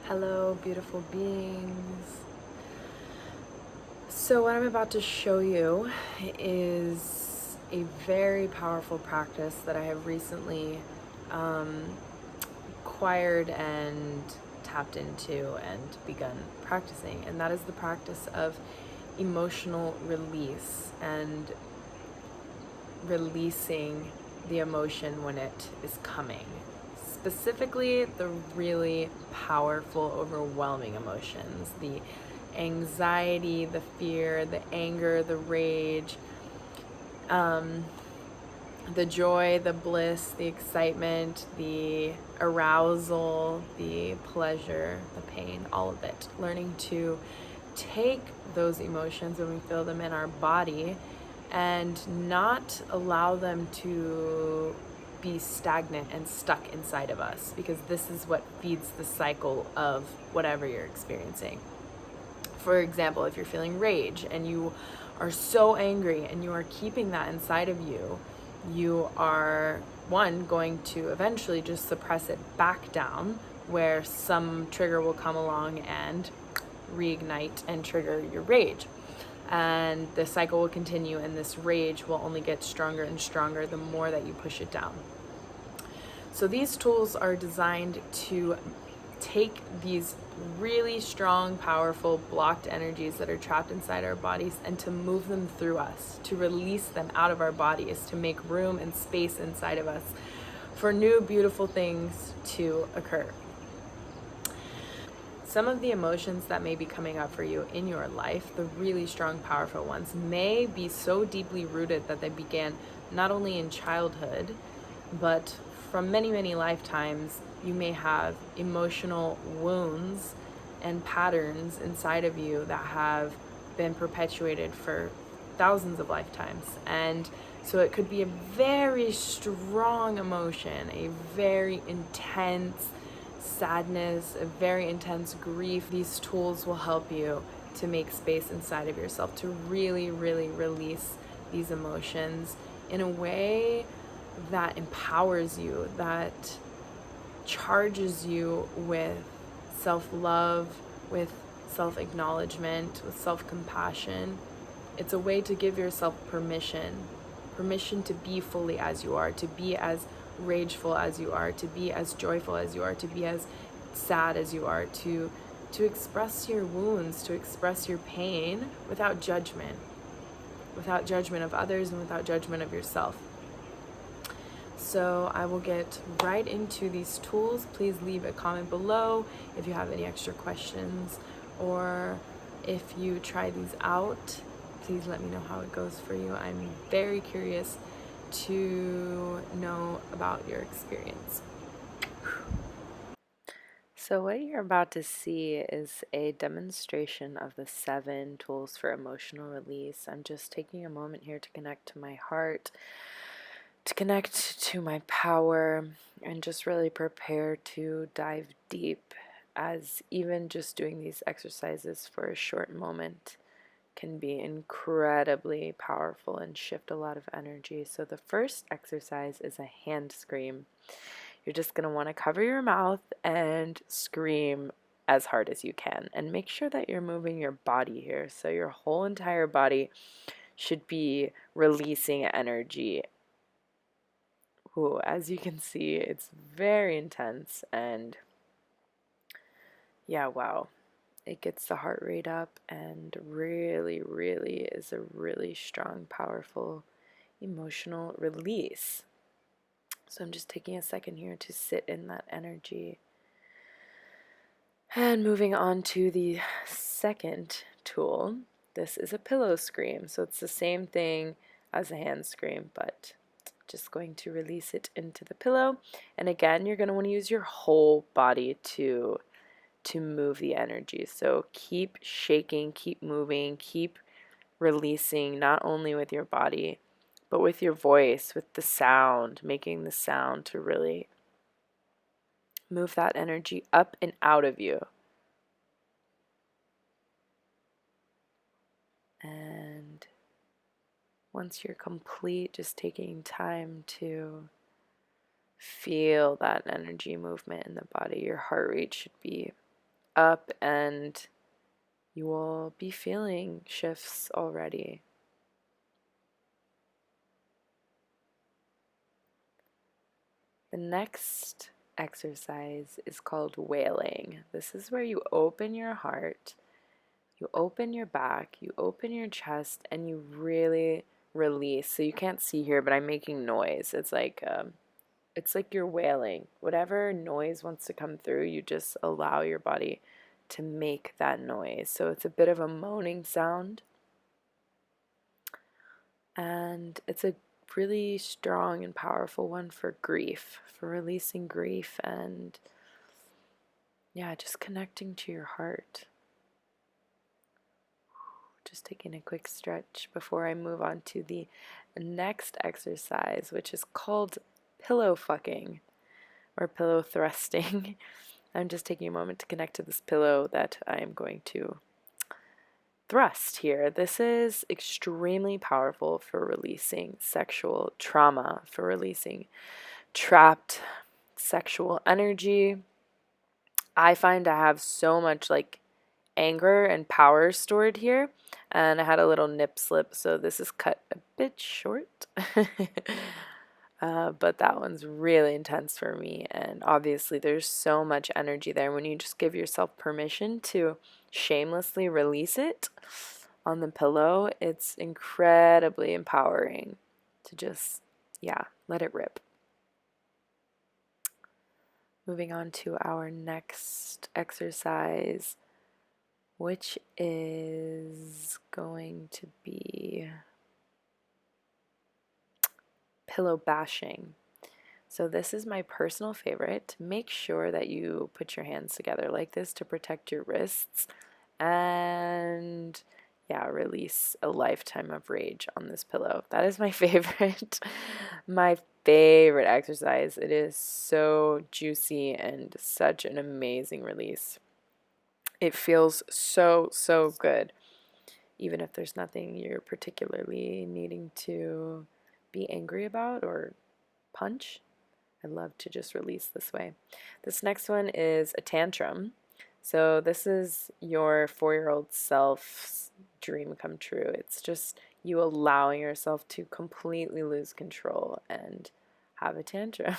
Hello, beautiful beings. So, what I'm about to show you is a very powerful practice that I have recently um, acquired and tapped into and begun practicing, and that is the practice of emotional release and releasing the emotion when it is coming. Specifically, the really powerful, overwhelming emotions, the anxiety, the fear, the anger, the rage, um, the joy, the bliss, the excitement, the arousal, the pleasure, the pain, all of it. Learning to take those emotions when we feel them in our body and not allow them to be stagnant and stuck inside of us, because this is what feeds the cycle of whatever you're experiencing. For example, if you're feeling rage and you are so angry and you are keeping that inside of you, you are, one, going to eventually just suppress it back down, where some trigger will come along and reignite and trigger your rage. And the cycle will continue, and this rage will only get stronger and stronger the more that you push it down. So these tools are designed to take these really strong, powerful, blocked energies that are trapped inside our bodies and to move them through us, to release them out of our bodies, to make room and space inside of us for new, beautiful things to occur. Some of the emotions that may be coming up for you in your life, the really strong, powerful ones, may be so deeply rooted that they began not only in childhood, but from many, many lifetimes. You may have emotional wounds and patterns inside of you that have been perpetuated for thousands of lifetimes. And so it could be a very strong emotion, a very intense sadness, a very intense grief. These tools will help you to make space inside of yourself to really, really release these emotions in a way that empowers you, that charges you with self-love, with self-acknowledgement, with self-compassion. It's a way to give yourself permission to be fully as you are, to be as rageful as you are, to be as joyful as you are, to be as sad as you are, to express your wounds, to express your pain without judgment of others and without judgment of yourself. So I will get right into these tools. Please leave a comment below if you have any extra questions, or if you try these out, please let me know how it goes for you. I'm very curious to know about your experience. So what you're about to see is a demonstration of the 7 tools for emotional release. I'm just taking a moment here to connect to my heart, to connect to my power, and just really prepare to dive deep, as even just doing these exercises for a short moment can be incredibly powerful and shift a lot of energy. So the first exercise is a hand scream. You're just going to want to cover your mouth and scream as hard as you can, and make sure that you're moving your body here. So your whole entire body should be releasing energy. Ooh, as you can see, it's very intense, and yeah, wow. It gets the heart rate up and really, really is a really strong, powerful emotional release. So I'm just taking a second here to sit in that energy. And moving on to the second tool. This is a pillow scream. So it's the same thing as a hand scream, but just going to release it into the pillow. And again, you're going to want to use your whole body to move the energy. So keep shaking, keep moving, keep releasing, not only with your body, but with your voice, with the sound, making the sound to really move that energy up and out of you. And once you're complete, just taking time to feel that energy movement in the body. Your heart rate should be up and you will be feeling shifts already. The next exercise is called wailing. This is where you open your heart, you open your back, you open your chest, and you really release. So you can't see here, but I'm making noise. It's like you're wailing. Whatever noise wants to come through, you just allow your body to make that noise. So it's a bit of a moaning sound. And it's a really strong and powerful one for grief, for releasing grief and, yeah, just connecting to your heart. Just taking a quick stretch before I move on to the next exercise, which is called pillow fucking or pillow thrusting. I'm just taking a moment to connect to this pillow that I am going to thrust here. This is extremely powerful for releasing sexual trauma, for releasing trapped sexual energy. I find I have so much like anger and power stored here, and I had a little nip slip, so this is cut a bit short. But that one's really intense for me, and obviously there's so much energy there. When you just give yourself permission to shamelessly release it on the pillow, it's incredibly empowering to just, yeah, let it rip. Moving on to our next exercise, which is going to be pillow bashing. So this is my personal favorite. Make sure that you put your hands together like this to protect your wrists and, yeah, release a lifetime of rage on this pillow. That is my favorite. My favorite exercise. It is so juicy and such an amazing release. It feels so, so good, even if there's nothing you're particularly needing to be angry about or punch. I love to just release this way. This next one is a tantrum. So this is your 4-year-old self's dream come true. It's just you allowing yourself to completely lose control and have a tantrum.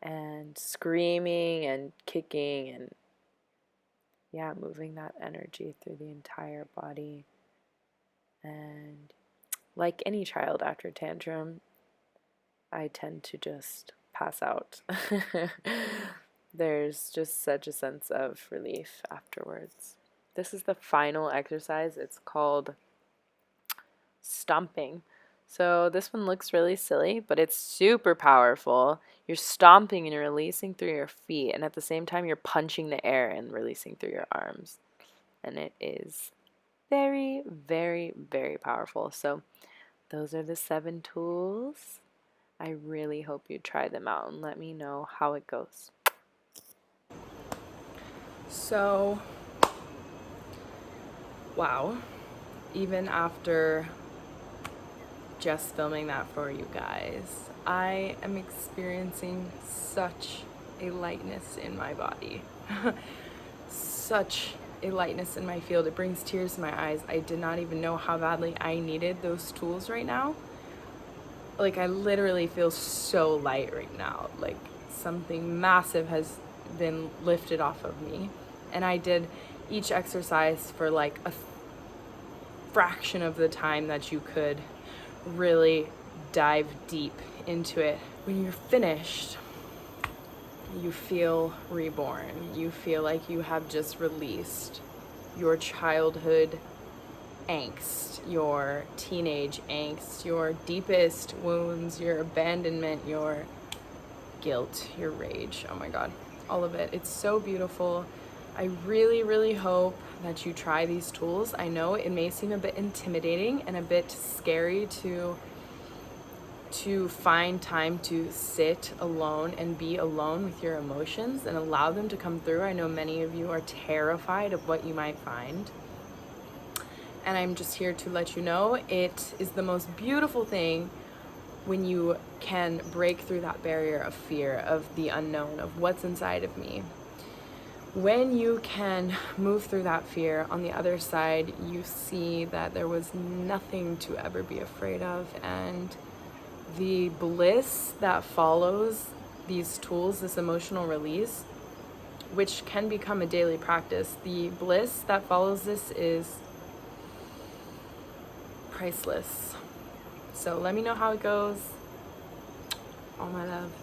And screaming and kicking and, yeah, moving that energy through the entire body. And like any child after a tantrum, I tend to just pass out. There's just such a sense of relief afterwards. This is the final exercise. It's called stomping. So this one looks really silly, but it's super powerful. You're stomping and you're releasing through your feet, and at the same time you're punching the air and releasing through your arms. And it is very, very, very powerful. So those are the 7 tools. I really hope you try them out and let me know how it goes. So, wow, even after just filming that for you guys, I am experiencing such a lightness in my body. Such a lightness in my field. It brings tears to my eyes. I did not even know how badly I needed those tools right now. Like, I literally feel so light right now. Like, something massive has been lifted off of me. And I did each exercise for like a fraction of the time that you could really dive deep into it. When you're finished, you feel reborn. You feel like you have just released your childhood angst, your teenage angst, your deepest wounds, your abandonment, your guilt, your rage. Oh my God, all of it. It's so beautiful. I really, really hope that you try these tools. I know it may seem a bit intimidating and a bit scary to find time to sit alone and be alone with your emotions and allow them to come through. I know many of you are terrified of what you might find. And I'm just here to let you know it is the most beautiful thing when you can break through that barrier of fear, of the unknown, of what's inside of me. when you can move through that fear, on the other side, you see that there was nothing to ever be afraid of. And the bliss that follows these tools, this emotional release, which can become a daily practice, the bliss that follows this is priceless. So let me know how it goes. All my love.